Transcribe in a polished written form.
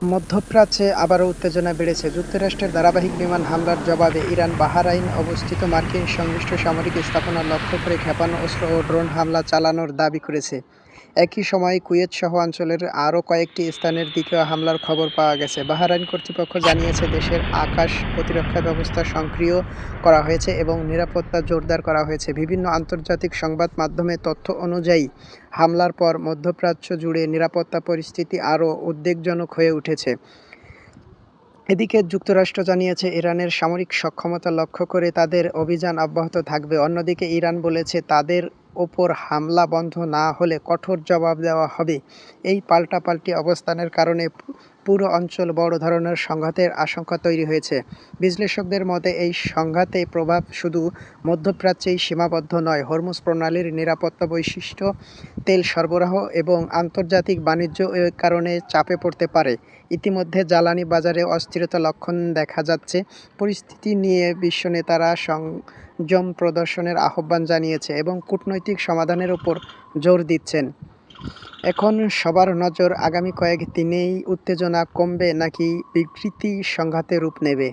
মধ্যপ্রাচ্যে আবারও উত্তেজনা বেড়েছে। যুক্তরাষ্ট্রের ধারাবাহিক বিমান হামলার জবাবে ইরান বাহরাইন অবস্থিত মার্কিন সংশ্লিষ্ট সামরিক স্থাপনা লক্ষ্য করে ক্ষেপণাস্ত্র অস্ত্র ও ড্রোন হামলা চালানোর দাবি করেছে। একই সময়ে কুয়েত-সহ অঞ্চলের আরও কয়েকটি স্থানের দিকেও হামলার খবর পাওয়া গেছে। বাহরাইন কর্তৃপক্ষ জানিয়েছে, দেশের আকাশ প্রতিরক্ষা ব্যবস্থা সক্রিয় করা হয়েছে এবং নিরাপত্তা জোরদার করা হয়েছে। বিভিন্ন আন্তর্জাতিক সংবাদ মাধ্যমের তথ্য অনুযায়ী, হামলার পর মধ্যপ্রাচ্য জুড়ে নিরাপত্তা পরিস্থিতি আরও উদ্বেগজনক হয়ে উঠেছে। এদিকে যুক্তরাষ্ট্র জানিয়েছে, ইরানের সামরিক সক্ষমতা লক্ষ্য করে তাদের অভিযান অব্যাহত থাকবে। অন্যদিকে ইরান বলেছে, তাদের ওপর হামলা বন্ধ না হলে কঠোর জবাব দেওয়া হবে। এই পাল্টাপাল্টি অবস্থানের কারণে পুরো অঞ্চল বড় ধরনের সংঘাতের আশঙ্কা তৈরি হয়েছে। বিশ্লেষকদের মতে, এই সংঘাতের প্রভাব শুধু মধ্যপ্রাচ্যেই সীমাবদ্ধ নয়, হরমুজ প্রণালীর নিরাপত্তা বৈশিষ্ট্য, তেল সরবরাহ এবং আন্তর্জাতিক বাণিজ্য এর কারণে চাপে পড়তে পারে। ইতিমধ্যে জ্বালানি বাজারে অস্থিরতার লক্ষণ দেখা যাচ্ছে। পরিস্থিতি নিয়ে বিশ্ব নেতারা সংযম প্রদর্শনের আহ্বান জানিয়েছে এবং কূটনৈতিক সমাধানের উপর জোর দিচ্ছেন। এখন সবার নজর আগামী কয়েক দিনেই উত্তেজনা কমবে নাকি বিকৃতি সংঘাতে রূপ নেবে।